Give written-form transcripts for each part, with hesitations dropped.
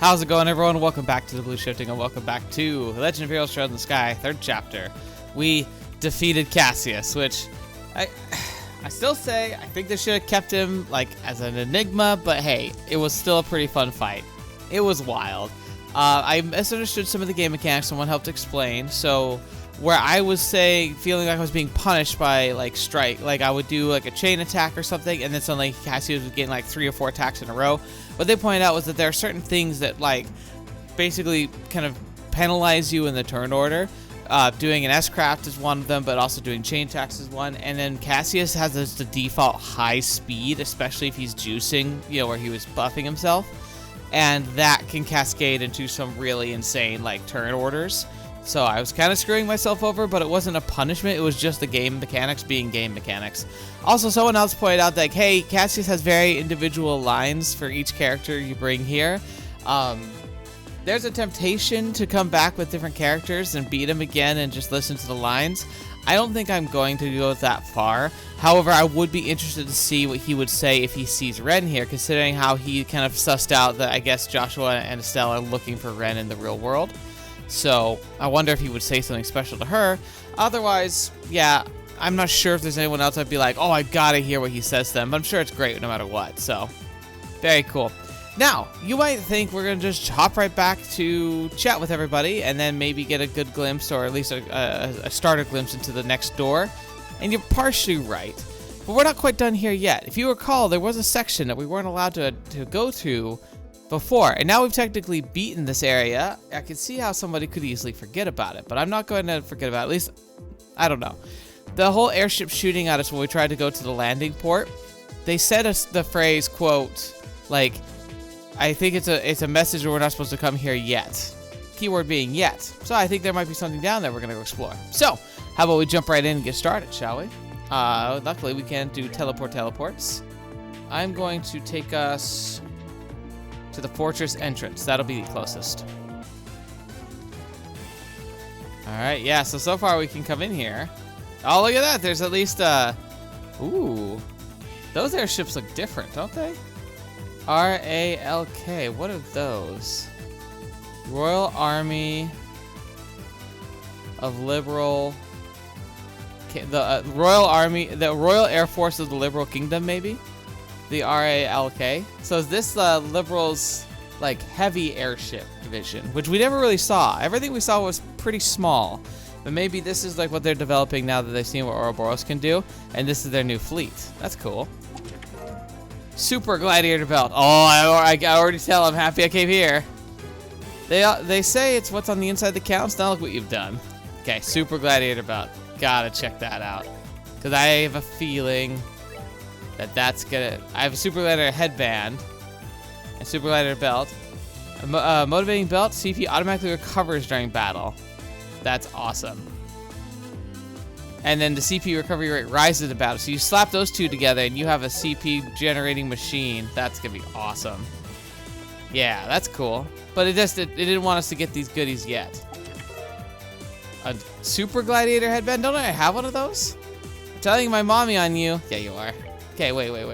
How's it going, everyone? Welcome back to the Blue Shifting, and welcome back to Legend of Heroes Trails in the Sky, 3rd chapter. We defeated Cassius, which I still say I think they should have kept him like as an enigma, but hey, it was still a pretty fun fight. It was wild. I misunderstood some of the game mechanics. Someone helped explain. So where I was feeling like I was being punished by like strike, like I would do like a chain attack or something, and then suddenly Cassius was getting like 3 or 4 attacks in a row. What they pointed out was that there are certain things that like basically kind of penalize you in the turn order. Doing an S-craft is one of them, but also doing chain attacks is one. And then Cassius has the default high speed, especially if he's juicing, you know, where he was buffing himself. And that can cascade into some really insane like turn orders. So I was kind of screwing myself over, but it wasn't a punishment. It was just the game mechanics being game mechanics. Also, someone else pointed out that, hey, Cassius has very individual lines for each character you bring here. There's a temptation to come back with different characters and beat them again and just listen to the lines. I don't think I'm going to go that far. However, I would be interested to see what he would say if he sees Renne here, considering how he kind of sussed out that I guess Joshua and Estelle are looking for Renne in the real world. So I wonder if he would say something special to her. Otherwise, yeah, I'm not sure if there's anyone else I'd be like, oh, I gotta hear what he says to them. But I'm sure it's great no matter what. So very cool. Now, you might think we're going to just hop right back to chat with everybody and then maybe get a good glimpse, or at least a starter glimpse into the next door. And you're partially right. But we're not quite done here yet. If you recall, there was a section that we weren't allowed to go to before. And now we've technically beaten this area. I can see how somebody could easily forget about it. But I'm not going to forget about it. At least, I don't know. The whole airship shooting at us when we tried to go to the landing port, they said us the phrase, quote, like, I think it's a message where we're not supposed to come here yet. Keyword being yet. So I think there might be something down there we're going to go explore. So, how about we jump right in and get started, shall we? Luckily, we can do teleports. I'm going to take us to the fortress entrance. That'll be the closest. Alright, yeah, so far we can come in here. Oh, look at that. There's at least, ooh. Those airships look different, don't they? RALK, what are those? Royal Army of Liberl, the Royal Air Force of the Liberal Kingdom, maybe? The RALK. So is this Liberal's like heavy airship division, which we never really saw. Everything we saw was pretty small, but maybe this is like what they're developing now that they've seen what Ouroboros can do, and this is their new fleet. That's cool. Super gladiator belt. Oh, I already tell. I'm happy I came here. They say it's what's on the inside that counts. Now look what you've done. Okay, super gladiator belt. Gotta check that out, because I have a feeling that that's gonna. I have a super gladiator headband and super gladiator belt. A motivating belt. CP automatically recovers during battle. That's awesome. And then the CP recovery rate rises in battle. So you slap those two together and you have a CP generating machine. That's going to be awesome. Yeah, that's cool. But it didn't want us to get these goodies yet. A super gladiator headband? Don't I have one of those? I'm telling my mommy on you. Yeah, you are. Okay, wait. Wait.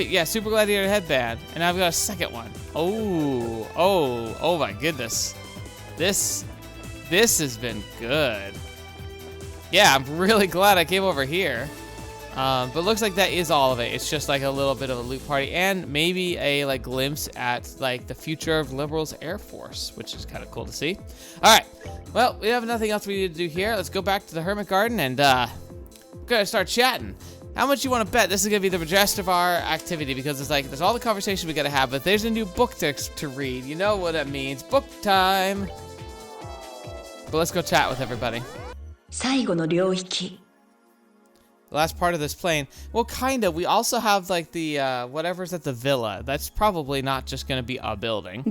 Yeah, super gladiator headband. And I've got a second one. Oh my goodness. This has been good. Yeah, I'm really glad I came over here. But looks like that is all of it. It's just like a little bit of a loot party and maybe a like glimpse at like the future of Liberal's Air Force, which is kind of cool to see. All right, well, we have nothing else we need to do here. Let's go back to the Hermit Garden and we're gonna start chatting. How much you want to bet this is gonna be the rest of our activity? Because it's like there's all the conversation we gotta have, but there's a new book to read. You know what that means? Book time. But let's go chat with everybody. The last part of this plane. Well, kind of. We also have like the whatever's at the villa. That's probably not just going to be a building.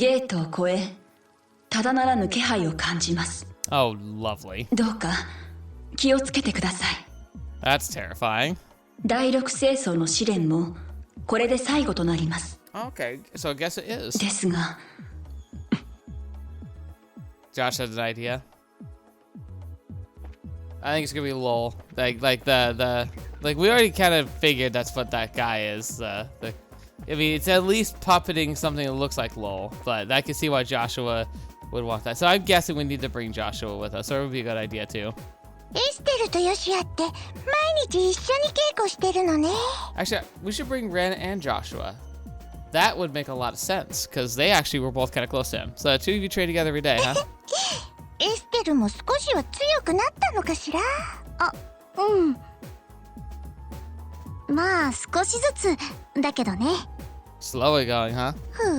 Oh, lovely. That's terrifying. Okay, so I guess it is. Josh has an idea. I think it's gonna be lol. Like we already kind of figured that's what that guy is. The I mean, it's at least puppeting something that looks like Lowell, but I can see why Joshua would want that. So I'm guessing we need to bring Joshua with us, or it would be a good idea too. エステルとヨシアって毎日一緒に稽古してるのね。 Actually, we should bring Renne and Joshua. That would make a lot of sense, because they actually were both kind of close to him. So the two of you train together every day, huh? エステルも少しは強くなったのかしら。あ、うん。まあ少しずつだけどね。Slowly going, huh? ふー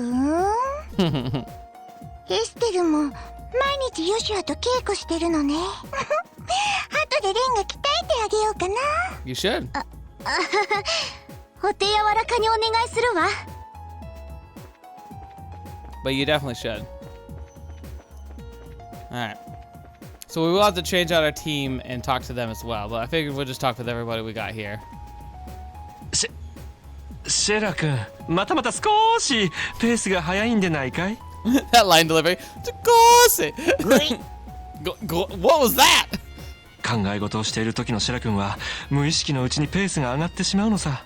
ん。エステルも毎日ヨシュアと稽古してるのね。後でレンが鍛えてあげようかな。You should. お手柔らかにお願いするわ。But you definitely should. Alright. So we will have to change out our team and talk to them as well, but I figured we'll just talk with everybody we got here. シェラ君、またまた少しペースが速いんでないかい？ That line delivery. What was that? 考え事をしている時のシェラ君は無意識のうちにペースが上がってしまうのさ。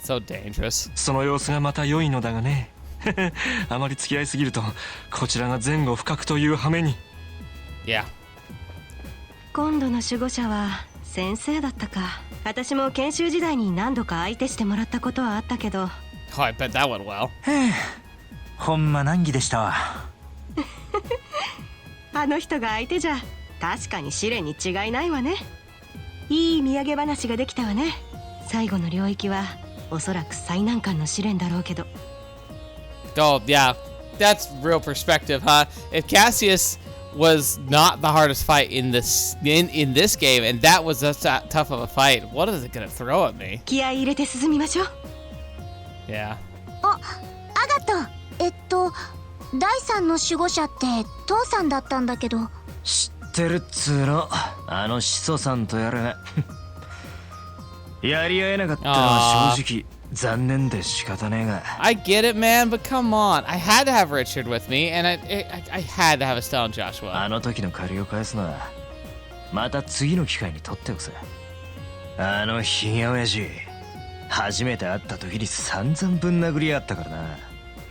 So dangerous. その様子がまた良いのだがね。あまり付き合いすぎるとこちらが前後不覚という羽目に。Yeah. 今度の守護者は先生だったか。私も研修時代に何度か相手してもらったことはあったけど。Oh, I bet that went well. ほんま難儀でしたわ。あの人が相手じゃ確かに試練に違いないわね。いい土産話ができたわね。最後の領域はおそらく最難関の試練だろうけど。Oh, yeah. That's real perspective, huh? If Cassius was not the hardest fight in this game, and that was that tough of a fight, what is it gonna throw at me? 気合い入れて進みましょう。Yeah. あ、アガト。第三の守護者って父さんだったんだけど。知ってるっつーの、あの始祖さんとやらが。やり合えなかったのは正直残念で仕方ねえが。I get it, man, but come on. I had to have Richard with me, and I had to have Estelle and Joshua. あの時の借りを返すのはまた次の機会に取っておくさ。あのひげ親父、初めて会った時に散々ぶん殴り合ったからな。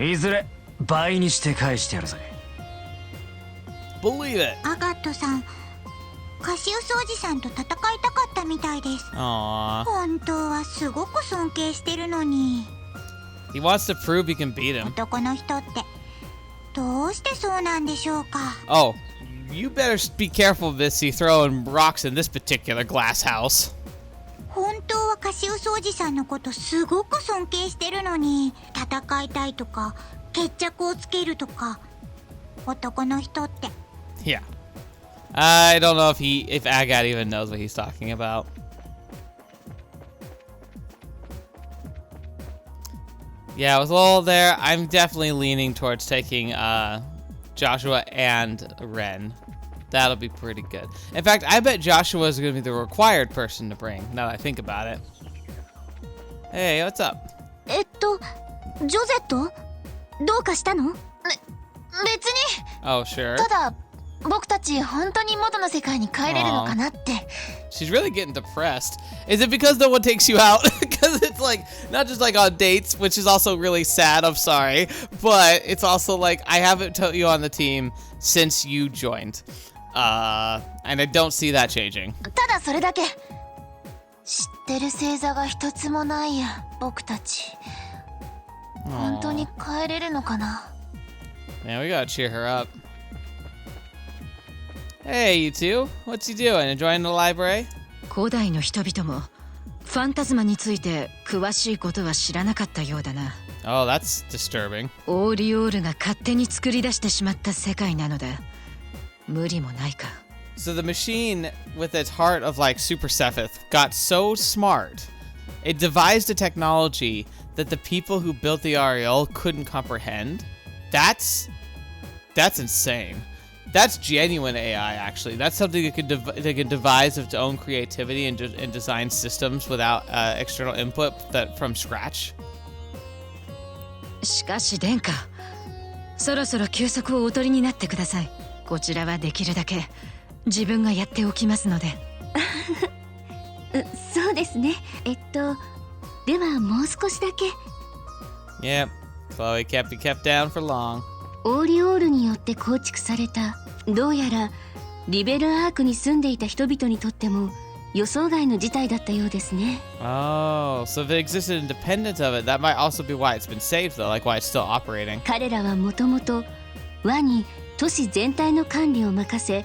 いずれ倍にして返してやるぜ。Believe it. アガットさん、カシウスおじさんと戦いたかったみたいです。 Aww. 本当はすごく尊敬してるのに。 He wants to prove he can beat him. 男の人ってどうしてそうなんでしょうか。 Oh, you better be careful, Missy, throwing rocks in this particular glass house. 本当はカシウスおじさんのことすごく尊敬してるのに、戦いたいとか決着をつけるとか、男の人って。 Yeah. I don't know if Agat even knows what he's talking about. Yeah, with Lowell there, I'm definitely leaning towards taking Joshua and Renne. That'll be pretty good. In fact, I bet Joshua is going to be the required person to bring, now that I think about it. Hey, what's up? ジョゼット？どうかしたの？別に。 Oh, sure. ただ僕たち本当に元の世界に帰れるのかなって。 She's really getting depressed. Is it because no one takes you out? Because it's like, not just like on dates, which is also really sad, I'm sorry, but it's also like, I haven't put you on the team since you joined. And I don't see that changing. ただそれだけ。知ってる星座が一つもないや、僕たち。本当に帰れるのかな。 Man, we gotta cheer her up. Hey, you two. What's you doing? Enjoying the library? 古代の人々もファンタズマについて詳しいことは知らなかったようだな。Oh, that's disturbing. オーリオールが勝手に作り出してしまった世界なのだ。無理もないか。 So the machine, with its heart of like Super Sephiroth, got so smart. It devised a technology that the people who built the REL couldn't comprehend. That's insane. That's genuine AI, actually. That's something that can devise its own creativity and design systems without external input from scratch. しかし殿下、そろそろ休息をお取りになってください。こちらはできるだけ自分がやっておきますので。そうですね。ではもう少しだけ。Yep. Chloe can't be kept down for long. オーリオールによって構築された、どうやらリベルアークに住んでいた人々にとっても予想外の事態だったようですね。 Oh, so if it existed independent of it, that might also be why it's been saved though, like why it's still operating. 彼らはもともと輪に都市全体の管理を任せ、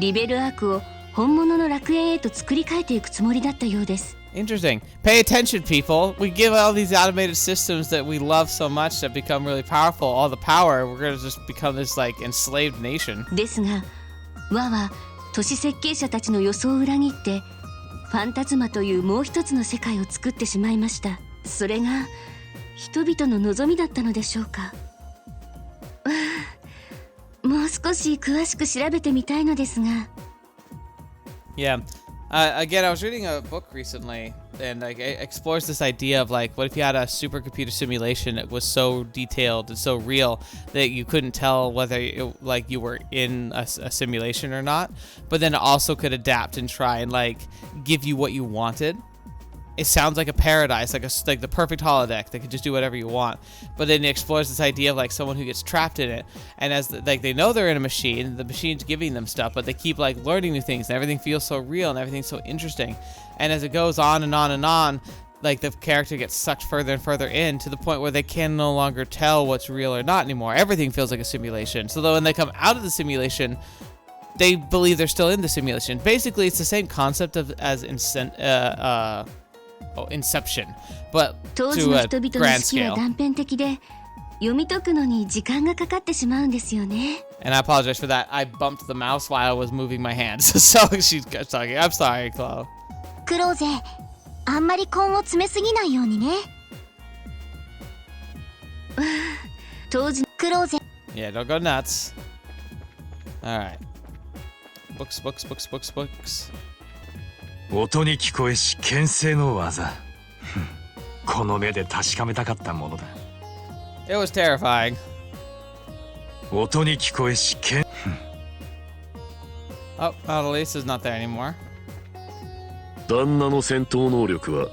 リベルアークを本物の楽園へと作り変えていくつもりだったようです。 Interesting. Pay attention, people. We give all these automated systems that we love so much that become really powerful, all the power, we're gonna just become this like enslaved nation. ですが、輪は都市設計者たちの予想を裏切って、ファンタズマというもう一つの世界を作ってしまいました。それが人々の望みだったのでしょうか。もう少し詳しく調べてみたいのですが。Yeah. Again, I was reading a book recently, and like it explores this idea of like, what if you had a supercomputer simulation that was so detailed and so real that you couldn't tell whether you were in a simulation or not, but then it also could adapt and try and like give you what you wanted. It sounds like a paradise, like the perfect holodeck that could just do whatever you want. But then it explores this idea of like someone who gets trapped in it, and as they know they're in a machine, the machine's giving them stuff, but they keep like learning new things, and everything feels so real and everything's so interesting. And as it goes on and on and on, like the character gets sucked further and further in to the point where they can no longer tell what's real or not anymore. Everything feels like a simulation. So when they come out of the simulation, they believe they're still in the simulation. Basically, it's the same concept as Inception, but 当時 to の a 人々の grand 意識は scale. 断片的で、読み解くのに時間がかかってしまうんですよね。 And I apologize for that. I bumped the mouse while I was moving my hands. So she's talking. I'm sorry, Chloe. クローゼ、あんまり根を詰めすぎないようにね。当時クローゼ、 Yeah, don't go nuts. All right. Books. 音に聞こえし牽制の技。この目で確かめたかったものだ。 It was terrifying. 音に聞こえし牽。 Oh, Annalise is not there anymore. 旦那の戦闘能力は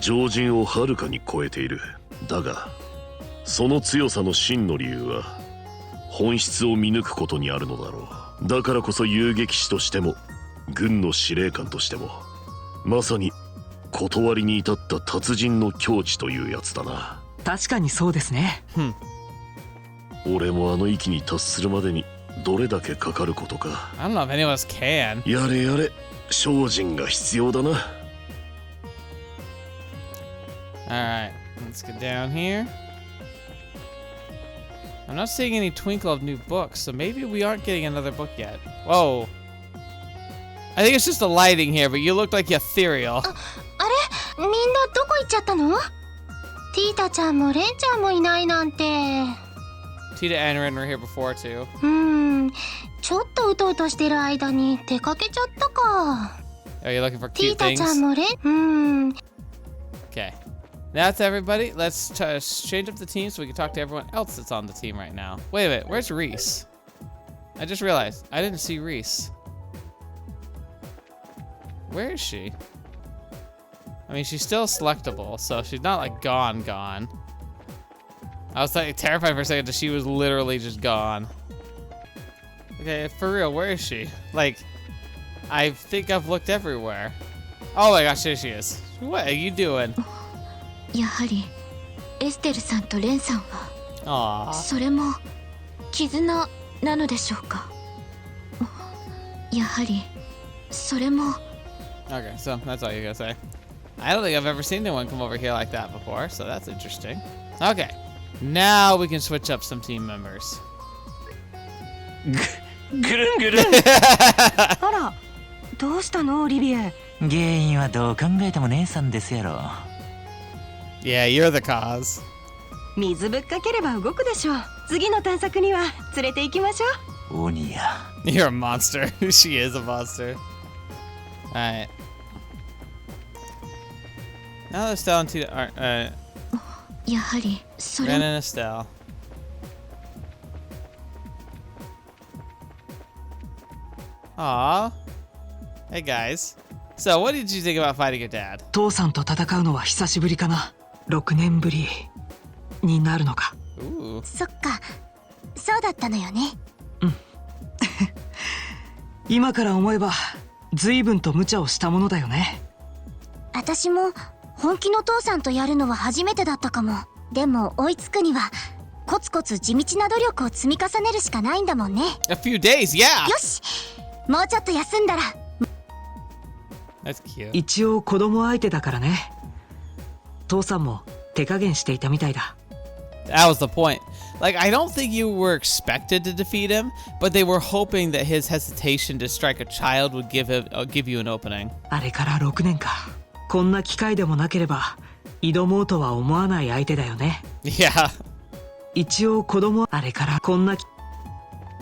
常人をはるかに超えている。だがその強さの真の理由は本質を見抜くことにあるのだろう。だからこそ遊撃士としても軍の司令官としてもまさに断りに至った達人の境地というやつだな。確かにそうですね。俺もあの域に達するまでにどれだけかかることか。 I don't know if any of us can. やれやれ、精進が必要だな。 All right, let's get down here. I'm not seeing any twinkle of new books, so maybe we aren't getting another book yet. Whoa. I think it's just the lighting here, but you look like ethereal. あれ、みんなどこ行っちゃったの？ティータちゃんもレンちゃんもいないなんて。 Tita and Renne were here before too. ちょっとうとうとしてる間に出かけちゃったか。 Are you looking for ティー cute タちゃん things? もOkay. That's everybody. Let's change up the team so we can talk to everyone else that's on the team right now. Wait a minute, where's Reese? I just realized I didn't see Reese. Where is she? I mean, she's still selectable, so she's not like gone. I was like terrified for a second that she was literally just gone. Okay, for real, where is she? Like, I think I've looked everywhere. Oh my gosh, there she is. What are you doing? やはりエステルさんとレンさんは Aww. それも絆なのでしょうか。やはりそれも Okay, so that's all you're gonna say. I don't think I've ever seen anyone come over here like that before, so that's interesting. Okay, now we can switch up some team members. ぐるんぐるん。あら、どうしたのオリビエ。原因はどう考えても姉さんですやろ。 Yeah, you're the cause. 水ぶっかければ動くでしょう。次の探索には連れて行きましょう。鬼や。You're a monster. She is a monster. Alright. Now that Estelle and Tita aren't, やはりそれ Renne も and Estelle. Aw. Hey guys. So, what did you think about fighting your dad? 父さんと戦うのは久しぶりかな。6年ぶり。になるのか。Ooh. そっか、そうだったのよね。今から思えば随分と無茶をしたものだよね。私も本気の父さんとやるのは初めてだったかも。でも追いつくにはコツコツ地道な努力を積み重ねるしかないんだもんね。 A few days, yeah. よし、もうちょっと休んだら。 That's cute. 一応子供相手だからね。父さんも手加減していたみたいだ。That was the point. Like, I don't think you were expected to defeat him, but they were hoping that his hesitation to strike a child would give you an opening. あれから6年か。こんな機会でもなければ挑もうとは思わない相手だよね。Yeah. 一応子供あれからこんな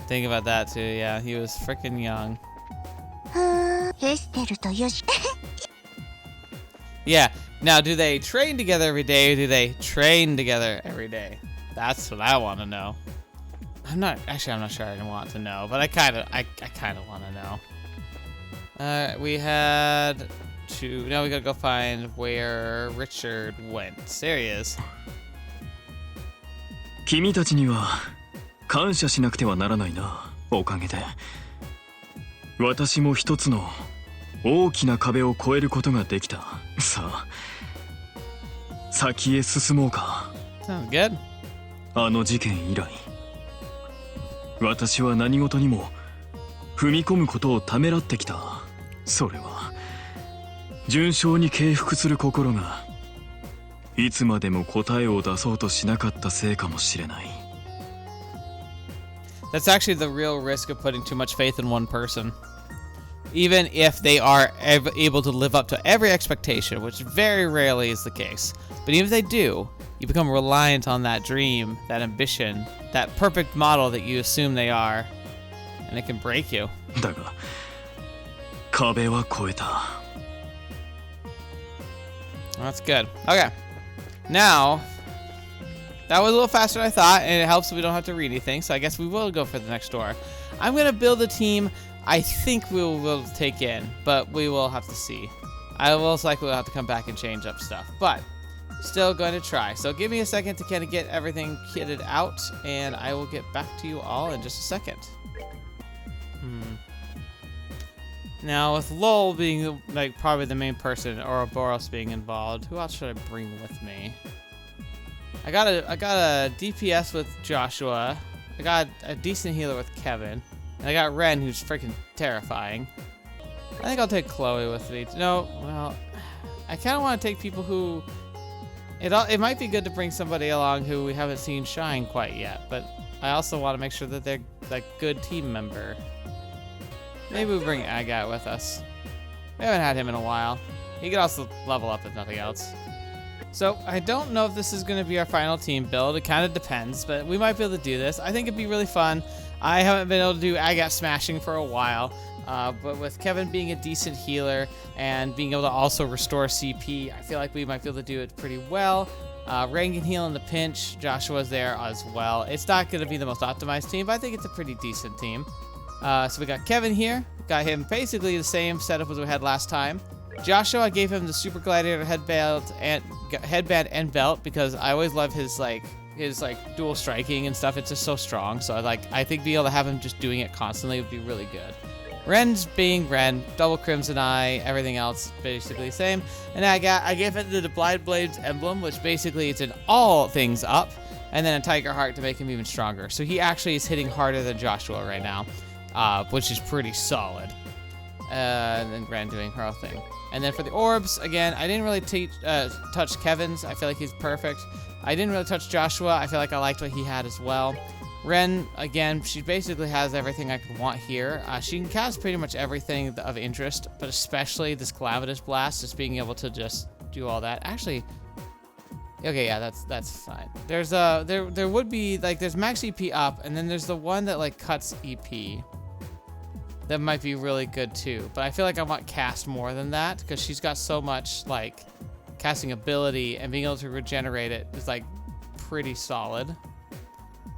Think about that too. Yeah, he was freaking young. エステルとよし。 Yeah. Now, do they train together every day, or do they train together every day? That's what I want to know. I'm not sure I want to know, but I kind of want to know. We had to. Now we gotta go find where Richard went. There he is. 君たちには感謝しなくてはならないな。おかげで私も一つの大きな壁を越えることができた。さあ先へ進もうか。 Sounds good. あの事件以来私は何事にも踏み込むことをためらってきた。それは順調に敬服する心がいつまでも答えを出そうとしなかったせいかもしれない。 That's actually the real risk of putting too much faith in one person. Even if they are able to live up to every expectation, which very rarely is the case. But even if they do, you become reliant on that dream, that ambition, that perfect model that you assume they are, and it can break you. だが壁は越えた。 That's good. Okay. Now, that was a little faster than I thought, and it helps that we don't have to read anything, so I guess we will go for the next door. I'm going to build a team I think we will take in, but we will have to see. I will most likely have to come back and change up stuff, but still going to try. So give me a second to kind of get everything kitted out, and I will get back to you all in just a second. Now, with Lowell being like probably the main person, or Boros being involved, who else should I bring with me? I got a DPS with Joshua. I got a decent healer with Kevin. And I got Renne, who's freaking terrifying. I think I'll take Chloe with me. No, well, I kind of want to take people who... It might be good to bring somebody along who we haven't seen shine quite yet, but I also want to make sure that they're like good team member. Maybe we bring Agat with us. We haven't had him in a while. He could also level up if nothing else. So I don't know if this is going to be our final team build. It kind of depends, but we might be able to do this. I think it'd be really fun. I haven't been able to do Agat smashing for a while, but with Kevin being a decent healer and being able to also restore CP, I feel like we might be able to do it pretty well. Renne can heal in the pinch. Joshua's there as well. It's not going to be the most optimized team, but I think it's a pretty decent team. So we got Kevin here. Got him basically the same setup as we had last time. Joshua, I gave him the Super Gladiator headband and belt because I always love his dual striking and stuff. It's just so strong. So I think being able to have him just doing it constantly would be really good. Ren's being Renne, double Crimson Eye, everything else basically the same. And I gave it the Blind Blades emblem, which basically it's an all things up, and then a Tiger Heart to make him even stronger. So he actually is hitting harder than Joshua right now, which is pretty solid. And then Renne doing her own thing. And then for the orbs, again, I didn't really touch Kevin's. I feel like he's perfect. I didn't really touch Joshua. I feel like I liked what he had as well. Renne, again, she basically has everything I could want here. She can cast pretty much everything of interest, but especially this Calamitous Blast, just being able to just do all that. Actually, okay, yeah, that's fine. There's there would be there's max EP up, and then there's the one that cuts EP. That might be really good too, but I feel like I want cast more than that because she's got so much casting ability, and being able to regenerate it is pretty solid.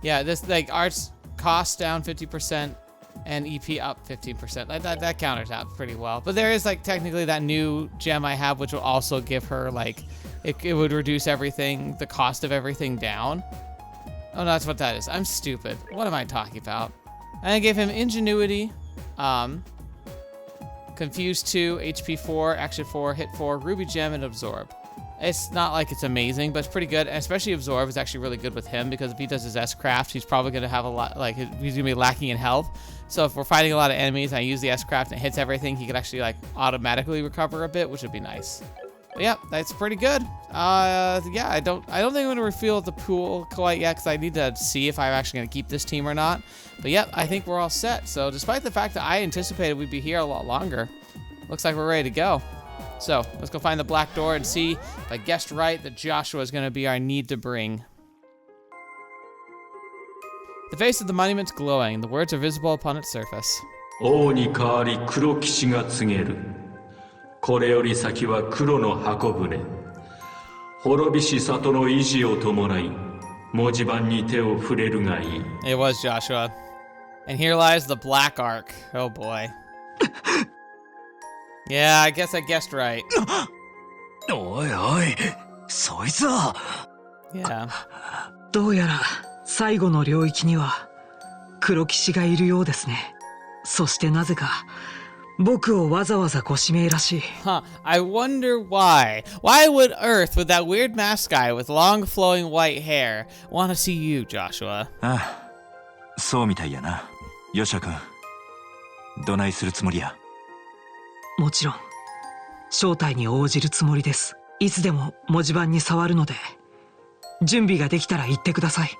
Yeah, this arts cost down 50%, and EP up 15%. That counters out pretty well. But there is like technically that new gem I have, which will also give her like, it would reduce everything, the cost of everything down. Oh, no, that's what that is. I'm stupid. What am I talking about? And I gave him Ingenuity, Confuse 2, HP 4, Action 4, Hit 4, Ruby Gem, and Absorb. It's not like it's amazing, but it's pretty good. And especially Absorb is actually really good with him because if he does his S-Craft, he's probably going to have a lot, like, he's going to be lacking in health. So if we're fighting a lot of enemies and I use the S-Craft and it hits everything, he could actually, like, automatically recover a bit, which would be nice. But yeah, that's pretty good. Yeah, I don't think I'm going to refill the pool quite yet because I need to see if I'm actually going to keep this team or not. But yeah, I think we're all set. So despite the fact that I anticipated we'd be here a lot longer, looks like we're ready to go. So let's go find the black door and see if I guessed right that Joshua is going to be our need to bring. The face of the monument's glowing. The words are visible upon its surface. 王に代わり黒騎士が告げる。これより先は黒の箱舟。滅びし里の維持を伴い、文字盤に手を触れるがいい。It was Joshua. And here lies the Black Ark. Oh boy. Yeah, I guess I guessed right. おいおい、そいつは。Yeah. どうやら最後の領域には黒騎士がいるようですね。そしてなぜか僕をわざわざご指名らしい。Huh. I wonder why. Why would Earth, with that weird masked guy with long flowing white hair, want to see you, Joshua? ああ、そうみたいやな。ヨシャ君、どないするつもりや？もちろん招待に応じるつもりです。いつでも文字盤に触るので、準備ができたら言ってください。い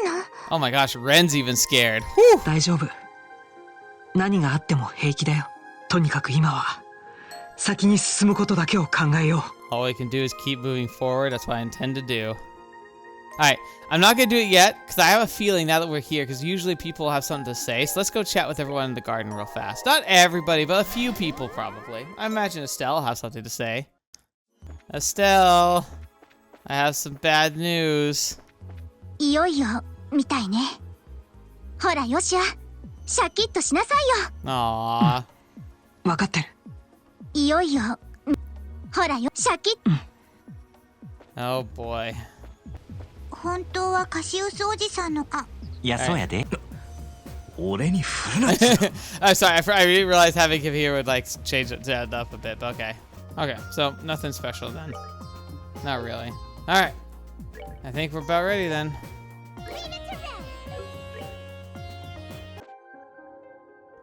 いの？ Oh my gosh, Ren's even scared. 大丈夫。何があっても平気だよ。とにかく今は先に進むことだけを考えよう。 All we can do is keep moving forward. That's what I intend to do. Alright, I'm not going to do it yet, because I have a feeling now that we're here, because usually people have something to say, so let's go chat with everyone in the garden real fast. Not everybody, but a few people probably. I imagine Estelle will have something to say. Estelle, I have some bad news. いよいよみたいね。ほらよしや、シャキッとしなさいよ。Aww. 分かってる。いよいよ、ほらよ、シャキッ。Oh boy. 本当はカシウスおじさんのか。いや、そうやで。俺に振るなっつうの。I'm sorry, I didn't realize having him here would like change it up a bit, but okay. Okay, so nothing special then. Not really. Alright. I think we're about ready then.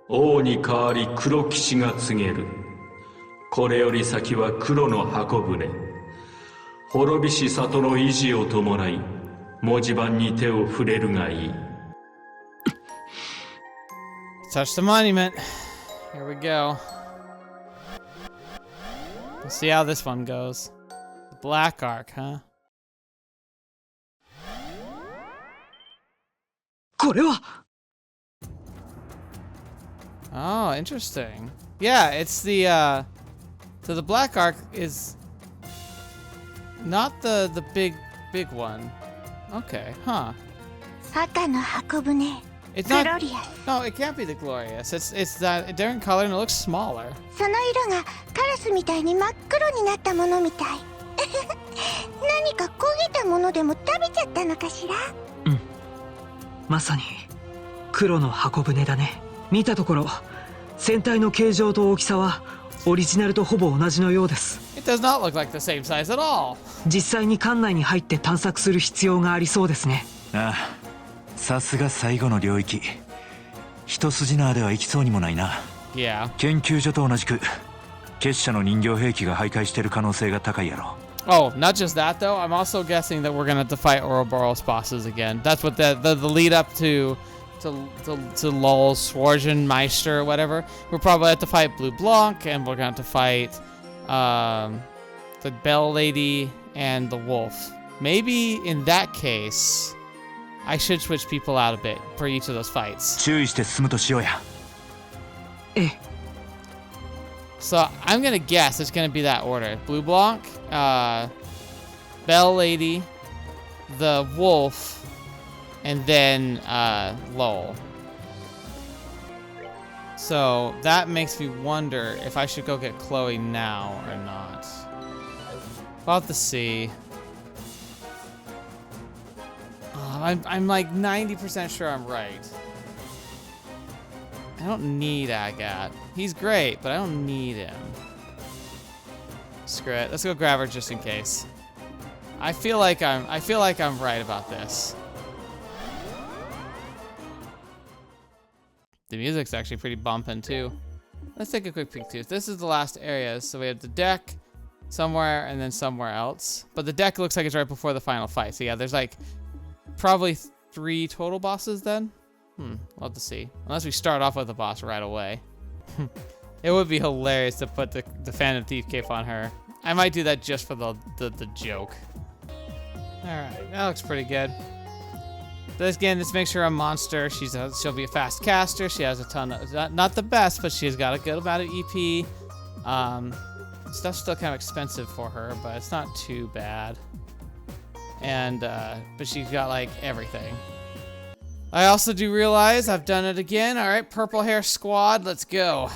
王に代わり黒騎士が告げる。これより先は黒の箱舟。滅びし里の維持を伴い、文字盤に手を触れるがいい。Touch the monument. Here we go. Let's see how this one goes. The Black Ark, huh? これは。Oh, interesting. Yeah, it's the so the Black Ark is not the big one. Okay, huh? 赤の箱舟。 It's not. グロリアス。 No, it can't be the Glorious. It's that different color and it looks smaller. その色がカラスみたいに真っ黒になったものみたい。何か焦げたものでも食べちゃったのかしら。うん。まさに黒の箱舟だね。見たところ船体の形状と大きさはオリジナルとほぼ同じのようです。 It does not look like the same size at all. 実際に艦内に入って探索する必要がありそうですね。ああ、さすが最後の領域。一筋縄では行きそうにもないな。Yeah. 研究所と同じく結社の人形兵器が徘徊している可能性が高いやろ。 Oh, not just that though. I'm also guessing that we're gonna have to fight Ouroboros bosses again. That's what the lead up to Lol Schwarzenmeister or whatever. We'll probably have to fight Blue Blanc, and we're gonna have to fight the Bell Lady and the Wolf. Maybe in that case, I should switch people out a bit for each of those fights. 注意して進むとしようや。ええ。 So I'm gonna guess it's gonna be that order: Blue Blanc, Bell Lady, the Wolf, and then Lowell. So that makes me wonder if I should go get Chloe now or not. We'll have to see. I'm like 90% sure I'm right. I don't need Agat. He's great, but I don't need him. Screw it. Let's go grab her just in case. I feel like I'm right about this. The music's actually pretty bumping too. Let's take a quick peek too. This is the last area. So we have the deck somewhere and then somewhere else. But the deck looks like it's right before the final fight. So yeah, there's like probably 3 total bosses then. We'll have to see. Unless we start off with a boss right away. It would be hilarious to put the Phantom Thief cape on her. I might do that just for the joke. Alright, that looks pretty good. This again, let's make sure a monster. She'll be a fast caster. She has a ton of, not the best, but she's got a good amount of EP. Stuff's still kind of expensive for her, but it's not too bad. And but she's got like everything. I also do realize I've done it again. All right, purple hair squad, let's go.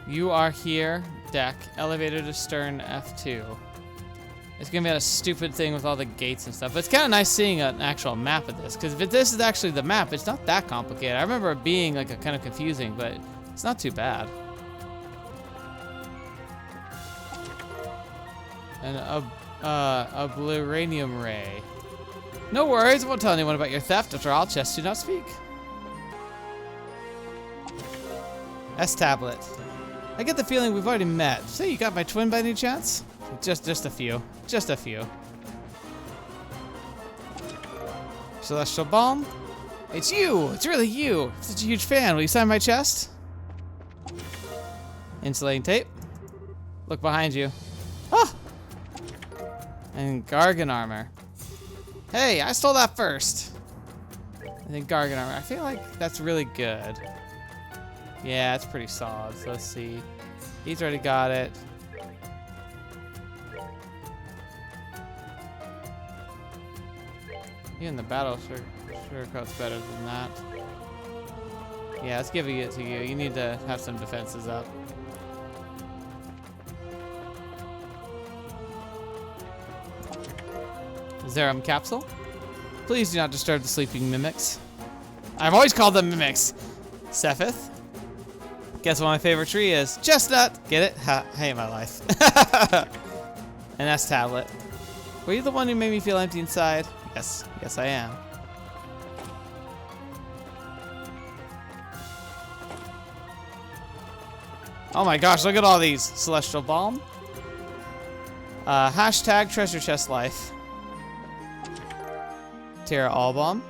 You are here, deck, elevator to stern F2. It's gonna be a stupid thing with all the gates and stuff. But it's kind of nice seeing an actual map of this, because if this is actually the map, it's not that complicated. I remember it being like a kind of confusing, but it's not too bad. And a bluranium ray. No worries, I won't tell anyone about your theft. After all, chests do not speak. S tablet. I get the feeling we've already met. Say you got my twin by any chance? Just a few. Just a few. Celestial Balm. It's you! It's really you! I'm such a huge fan. Will you sign my chest? Insulating tape. Look behind you. Ah! And Gargan armor. Hey, I stole that first. I think Gargan armor. I feel like that's really good. Yeah, it's pretty solid. So let's see. He's already got it. Even the battle sugarcoat's better than that. Yeah, let's give it to you. You need to have some defenses up. Zerum capsule. Please do not disturb the sleeping mimics. I've always called them mimics. Sephith. Guess what my favorite tree is? Chestnut. Get it? Ha, I hate my life. And that's tablet. Were you the one who made me feel empty inside? Yes. Yes, I am. Oh my gosh, look at all these. Celestial Balm. Hashtag treasure chest life. Terra Album.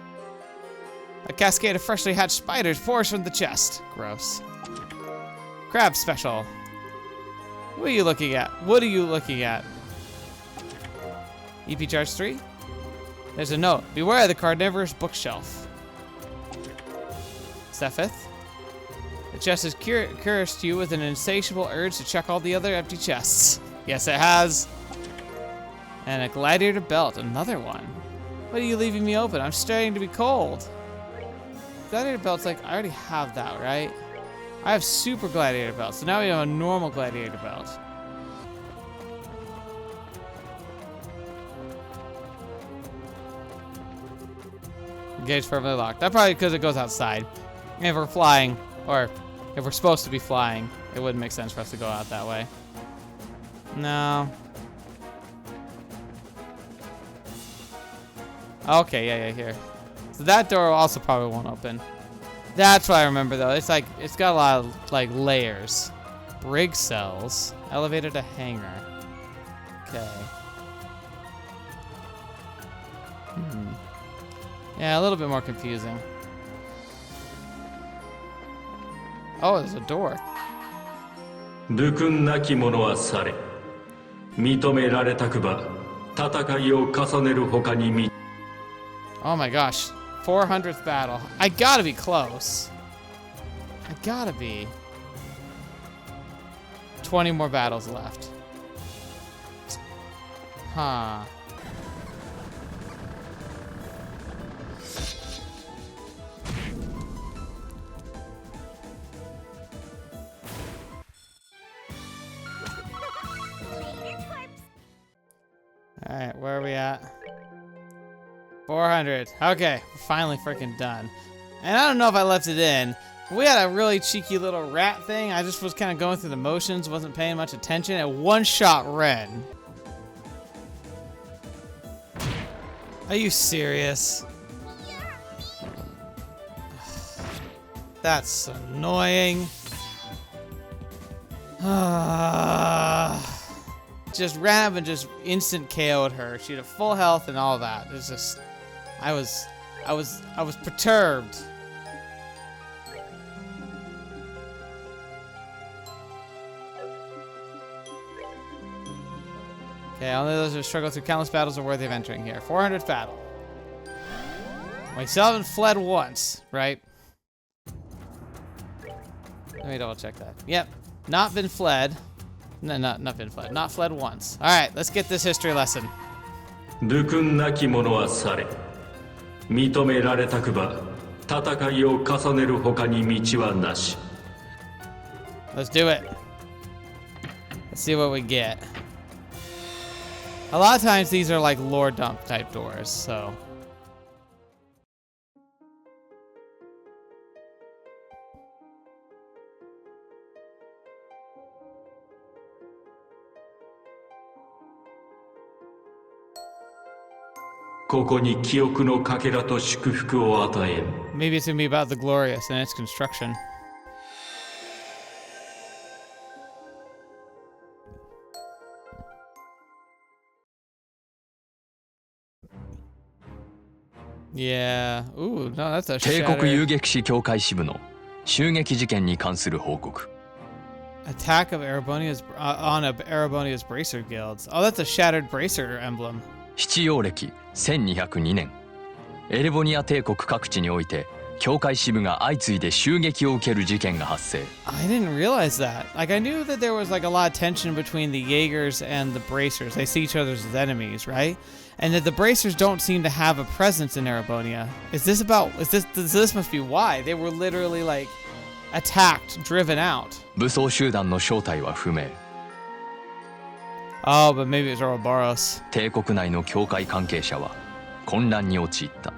A cascade of freshly hatched spiders pours from the chest. Gross. Crab special. What are you looking at? What are you looking at? EP charge 3. There's a note. Beware the carnivorous bookshelf. Sephith. The chest has cursed you with an insatiable urge to check all the other empty chests. Yes, it has. And a gladiator belt. Another one. What are you leaving me open? I'm starting to be cold. Gladiator belt's like, I already have that, right? I have super gladiator belt, so now we have a normal gladiator belt. Gauge firmly locked. That's probably because it goes outside. If we're flying, or if we're supposed to be flying, it wouldn't make sense for us to go out that way. No. Okay, yeah, here. So that door also probably won't open. That's what I remember though. It's like, it's got a lot of like layers. Brig cells. Elevator to hangar. Okay. Yeah, a little bit more confusing. Oh, there's a door. ルクンなき者は去れ。認められたくば、戦いを重ねる他に道。 Oh my gosh. 400th battle. I gotta be close. I gotta be. 20 more battles left. Huh. Alright, where are we at? 400. Okay, we're finally freaking done. And I don't know if I left it in. We had a really cheeky little rat thing. I just was kind of going through the motions, wasn't paying much attention. It one-shot Renne. Are you serious? That's annoying. Just ran up and just instant KO'd her. She had a full health and all that. It's just, I was perturbed. Okay, only those who struggle through countless battles are worthy of entering here. 400th battle. We still haven't fled once, right? Let me double check that. Yep, not been fled. No, not been fled. Not fled once. All right, let's get this history lesson. ルクンなき者は去れ。認められたくば、戦いを重ねる他に道はなし。Let's do it. Let's see what we get. A lot of times these are like lore dump type doors, so. Maybe it's gonna be about the glorious and its construction. Yeah. Ooh, no, that's a 帝国 shattered 遊撃士協会支部の襲撃事件に関する報告。 attack of Erebonia's on Erebonia's bracer guilds. Oh, that's a shattered bracer emblem. 七曜暦1202年、エレボニア帝国各地において教会支部が相次いで襲撃を受ける事件が発生。 I didn't realize that. Like, I knew that there was like a lot of tension between the Jaegers and the bracers. They see each other as enemies, right? And that the bracers don't seem to have a presence in Erebonia. This must be why. They were literally like attacked, driven out. 武装集団の正体は不明。 Oh, but maybe it was Ouroboros. 帝国内の教会関係者は混乱に陥った。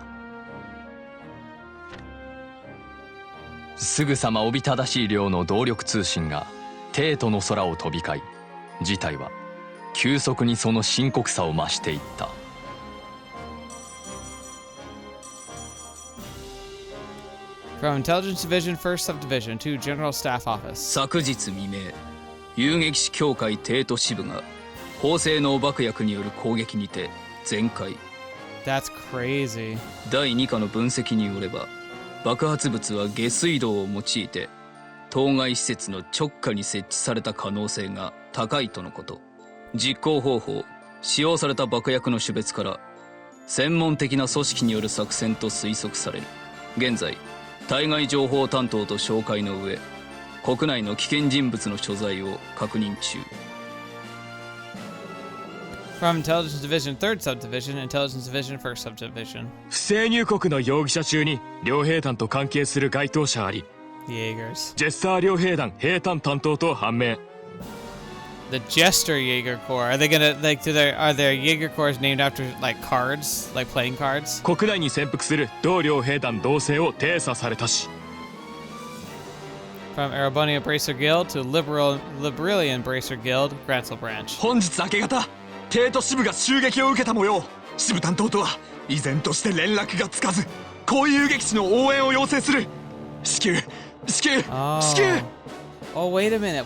すぐさまおびただしい量の動力通信が帝都の空を飛び交い、事態は急速にその深刻さを増していった。 From Intelligence Division, 1st Subdivision to General Staff Office. 昨日未明、遊撃士協会帝都支部が高性能爆薬による攻撃にて全壊。 That's crazy. 第2課の分析によれば、爆発物は下水道を用いて当該施設の直下に設置された可能性が高いとのこと。実行方法、使用された爆薬の種別から専門的な組織による作戦と推測される。現在対外情報担当と照会の上、国内の危険人物の所在を確認中。 From Intelligence Division, 3rd Subdivision, Intelligence Division, 1st Subdivision. 不正入国の容疑者中に両兵団と関係する該当者あり、 Jaegers. ジェスター両兵団兵団担当と判明。 The Jester Jaeger Corps. Are they gonna like? Are their Jaeger Corps named after like cards, like playing cards? 国内に潜伏する同両兵団同性を偵査されたし。 From Erebonia Bracer Guild to Liberalian Bracer Guild, Gralsritter Branch. 本日明け方、帝都支部が襲撃を受けた模様。支部担当とは依然として連絡がつかず、こういう遊撃士の応援を要請する。至急。 Oh, wait a minute.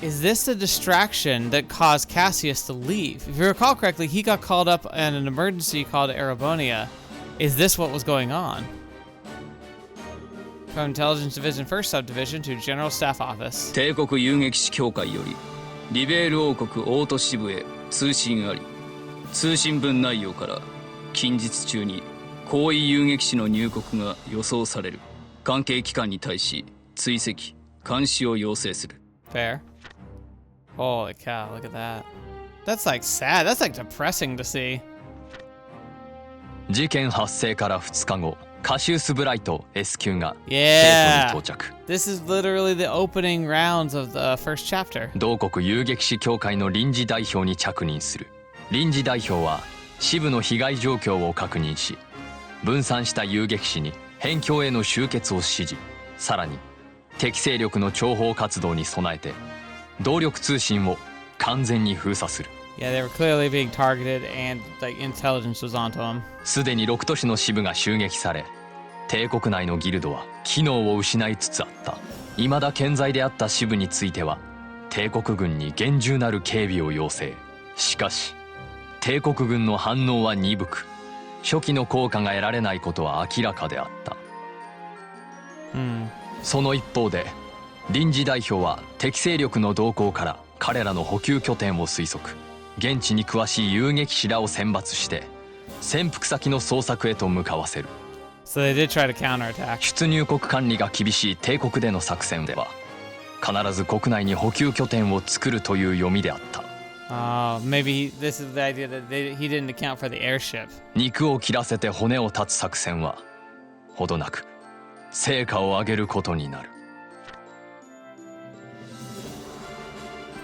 Is this the distraction that caused Cassius to leave? If you recall correctly, he got called up in an emergency call to Erebonia. Is this what was going on? From Intelligence Division, 1st Subdivision to General Staff Office. 帝国遊撃士協会よりリベール王国大都支部へ通信あり。通信文内容から近日中に高位遊撃士の入国が予想される。関係機関に対し追跡監視を要請する。 Fair. Holy cow, look at that. That's like sad. That's like depressing to see. 事件発生から2日後、カシウス・ブライト S 級が帝都に Yeah. 到着。 This is literally the opening rounds of the first chapter. 同国遊撃士協会の臨時代表に着任する。臨時代表は支部の被害状況を確認し、分散した遊撃士に辺境への集結を指示。さらに敵勢力の諜報活動に備えて動力通信を完全に封鎖する。Yeah, they were clearly being targeted and like intelligence was onto them. すでに6都市の支部が襲撃され、帝国内のギルドは機能を失いつつあった。未だ健在であった支部については帝国軍に厳重なる警備を要請。しかし帝国軍の反応は鈍く、初期の効果が得られないことは明らかであった。その一方で臨時代表は敵勢力の動向から彼らの補給拠点を推測。現地に詳しい遊撃士らを選抜して潜伏先の捜索へと向かわせる。So they did try to counterattack. 出入国管理が厳しい帝国での作戦では必ず国内に補給拠点を作るという読みであった。Maybe this is the idea that he didn't account for the airship. 肉を切らせて骨を断つ作戦はほどなく成果を上げることになる。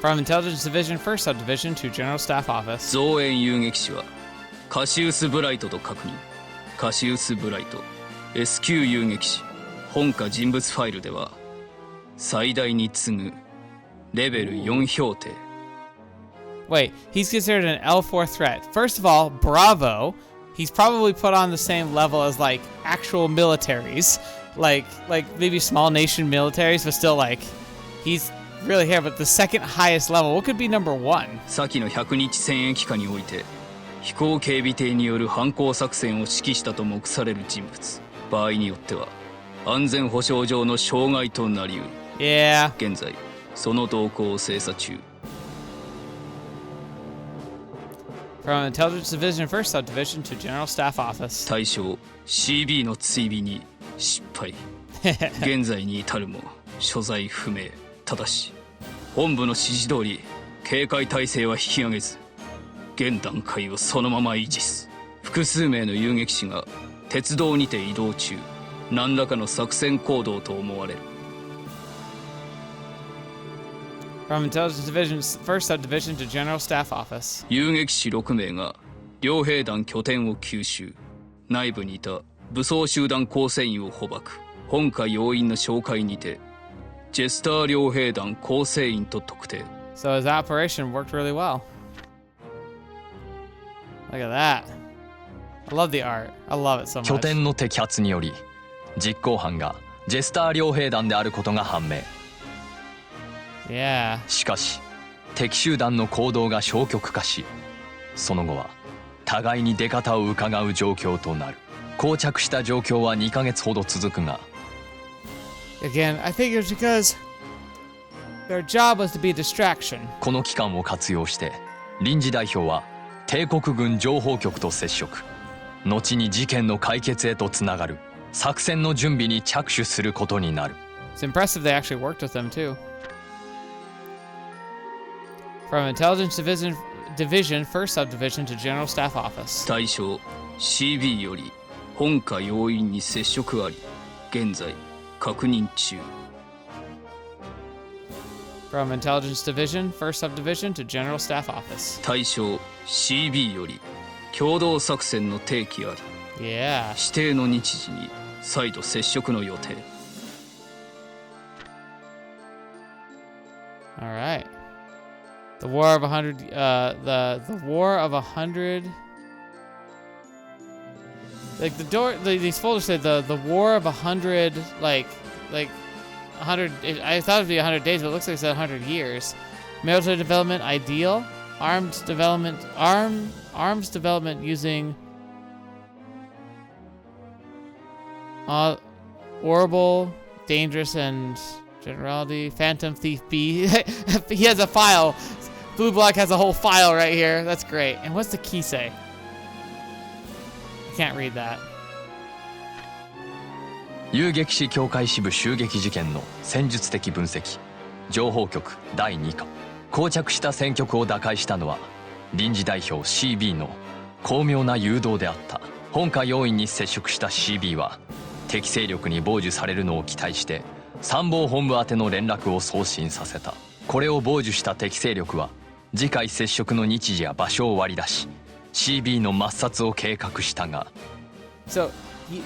From Intelligence Division, First Subdivision to General Staff Office. 増援遊撃士はカシウス・ブライトと確認。カシウス・ブライト S 級遊撃士。本下人物ファイルでは最大に次ぐレベル4評定。Wait, he's considered an L4 threat. First of all, bravo. He's probably put on the same level as like actual militaries, like maybe small nation militaries, but still like he's really here. But the second highest level, what could be number 1? 先の100日戦役下において飛行警備艇による反攻作戦を指揮したと目される人物。場合によっては安全保障上の障害となりうる。Yeah. 現在その動向を精査中。From Intelligence Division, First Subdivision to General Staff Office. 対象 CB の追尾に失敗。現在に至るも所在不明。ただし本部の指示通り警戒態勢は引き上げず、現段階をそのまま維持す。複数名の遊撃士が鉄道にて移動中。何らかの作戦行動と思われる。From Intelligence Division, First Subdivision to General Staff Office. 遊撃士6名が両兵団拠点を吸収。内部にいた武装集団構成員を捕獲。本下要員の紹介にてジェスター両兵団構成員と特定。So his operation worked really well. Look at that. I love the art. I love it so much. 拠点の摘発により実行犯がジェスター両兵団であることが判明。Yeah. しかし敵集団の行動が消極化し、その後は互いに出方を伺う状況となる。膠着した状況は2ヶ月ほど続くが、 Again, I think it was because their job was to be a distraction. この期間を活用して臨時代表は帝国軍情報局と接触。後に事件の解決へとつながる作戦の準備に着手することになる。 It's impressive they actually worked with them too. From Intelligence Division, First Subdivision to General Staff Office. 対象 CB より本下要員に接触あり。現在確認中。From Intelligence Division, First Subdivision to General Staff Office. 対象 CB より共同作戦の提起あり。Yeah. 指定の日時に再度接触の予定。All right. The War of 100. The War of 100. Like these folders say the War of 100. Like 100. I thought it'd be 100 days, but it looks like it's 100 years. Military development ideal. Arms development using horrible, dangerous, and generality. Phantom Thief B. He has a file. Blue Block has a whole file right here. That's great. And what's the key say? I can't read that. 遊撃士協会支部襲撃事件の戦術的分析。情報局第2課。膠着した戦局を打開したのは臨時代表 CB の巧妙な誘導であった。本下要員に接触した CB は敵勢力に傍受されるのを期待して参謀本部宛ての連絡を送信させた。これを傍受した敵勢力は次回接触の日時や場所を割り出し CB の抹殺を計画したが So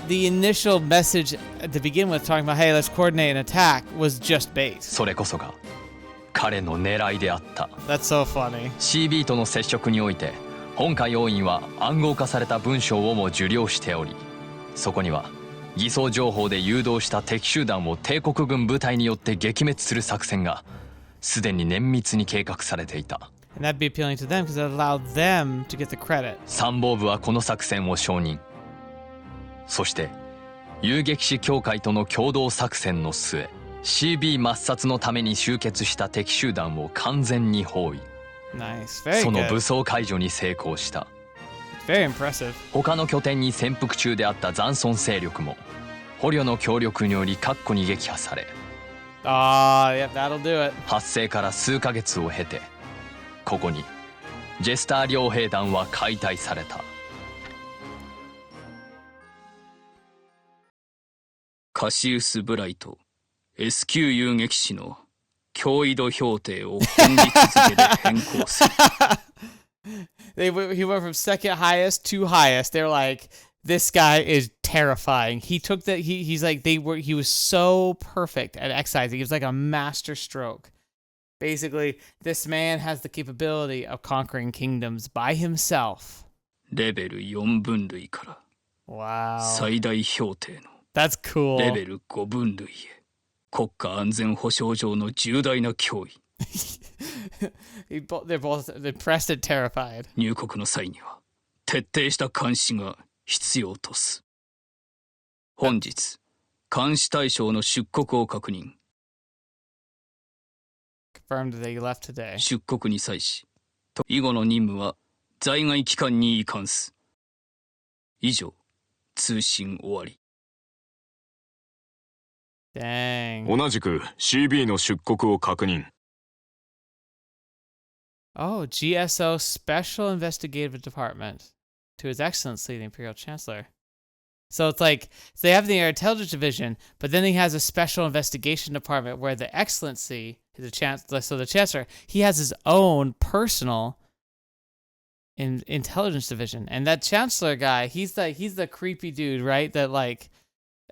the initial message to begin with talking about, hey, let's coordinate an attack was just bait. それこそが彼の狙いであった。 That's so funny. CB との接触において本下要員は暗号化された文章をも受領しており、そこには偽装情報で誘導した敵集団を帝国軍部隊によって撃滅する作戦がすでに綿密に計画されていた。 And that'd be appealing to them because it allowed them to get the credit. 参謀部はこの作戦を承認。そして遊撃士協会との共同作戦の末 CB 抹殺のために集結した敵集団を完全に包囲。 Nice. Very その good. 武装解除に成功した。 Very impressive. 他の拠点に潜伏中であった残存勢力も捕虜の協力により確固に撃破され、 Yep, that'll do it. 発生から数ヶ月を経てここにジェスター両兵団は解体された。カシウス・ブライト S 級遊撃士の脅威度評定を本日付で変更する。He went from second highest to highest. They're like, this guy is terrifying. He took that. He's like he was so perfect at excising. He was like a master stroke. Basically, this man has the capability of conquering kingdoms by himself. レベル4分類から Wow. 最大評定の That's cool. レベル5分類へ国家安全保障上の重大な脅威。They're both impressed and terrified. 入国の際には徹底した監視が必要とす。本日監視対象の出国を確認。 Confirmed that he left today. 出国に際し以後の任務は在外機関に移管す。以上通信終わり。 Dang. 同じく CB の出国を確認。 Oh, GSO Special Investigative Department. To His Excellency, the Imperial Chancellor. So it's like, so they have the Air Intelligence Division, but then he has a Special Investigation Department where the Excellency, the Chancellor, he has his own personal intelligence division. And that Chancellor guy, he's the creepy dude, right? That like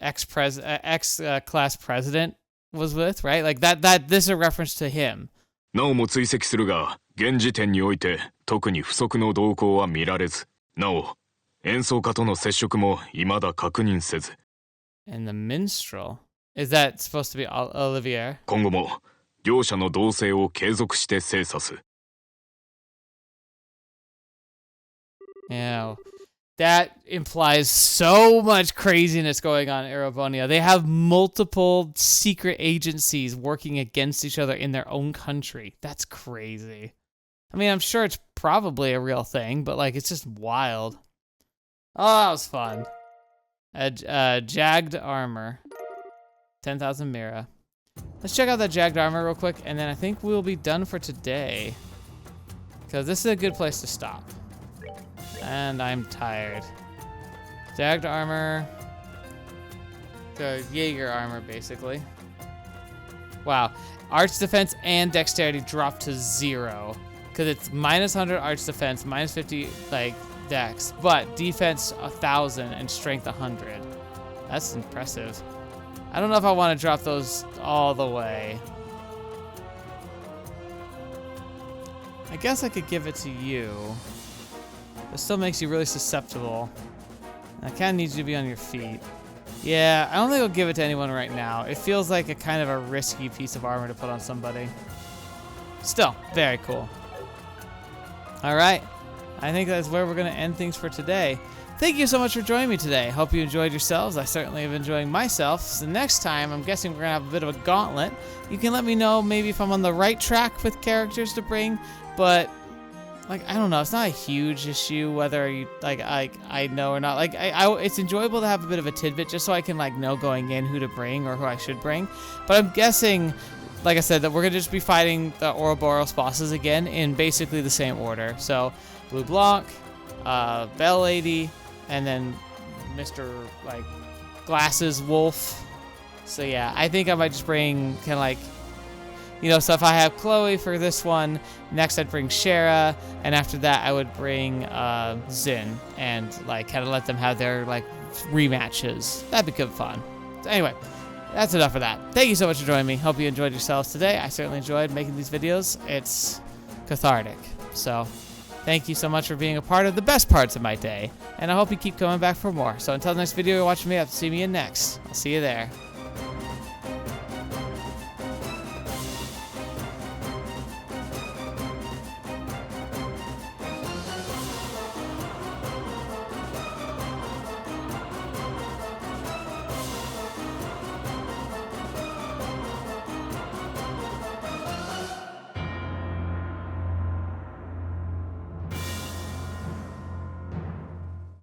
ex-class president was with, right? Like that this is a reference to him. なおも追跡するが、現時点において特に不測の動向は見られず、なお演奏家との接触も未だ確認せず。And the minstrel, is that supposed to be Olivier? 今後も両者の動静を継続して精査す。Yeah, that implies so much craziness going on in Erebonia. They have multiple secret agencies working against each other in their own country. That's crazy. I mean, I'm sure it's probably a real thing, but like, it's just wild. Oh, that was fun. Jagged armor. 10,000 Mira. Let's check out that jagged armor real quick, and then I think we'll be done for today. Because this is a good place to stop. And I'm tired. Jagged armor. The Jaeger armor, basically. Wow. Arch defense and dexterity drop to 0. Because it's minus 100 arch defense, minus 50 like dex, but defense 1,000 and strength 100. That's impressive. I don't know if I want to drop those all the way. I guess I could give it to you. It still makes you really susceptible. I kind of need you to be on your feet. Yeah, I don't think I'll give it to anyone right now. It feels like a kind of a risky piece of armor to put on somebody. Still, very cool. All right, I think that's where we're going to end things for today. Thank you so much for joining me today. Hope you enjoyed yourselves. I certainly have enjoying myself. So next time, I'm guessing we're going to have a bit of a gauntlet. You can let me know maybe if I'm on the right track with characters to bring, but like, I don't know, it's not a huge issue whether you like I know or not. Like it's enjoyable to have a bit of a tidbit just so I can like know going in who to bring or who I should bring. But I'm guessing, like I said, that we're gonna just be fighting the Ouroboros bosses again in basically the same order. So Blue Blanc, Bell Lady, and then Mr. like Glasses Wolf. So yeah, I think I might just bring kind of like You know, so if I have Chloe for this one, next I'd bring Shara, and after that I would bring Zin, and like kind of let them have their like rematches. That'd be good fun. So anyway, that's enough of that. Thank you so much for joining me. Hope you enjoyed yourselves today. I certainly enjoyed making these videos. It's cathartic. So thank you so much for being a part of the best parts of my day, and I hope you keep coming back for more. So until the next video you're watching me, I have to see me in next. I'll see you there.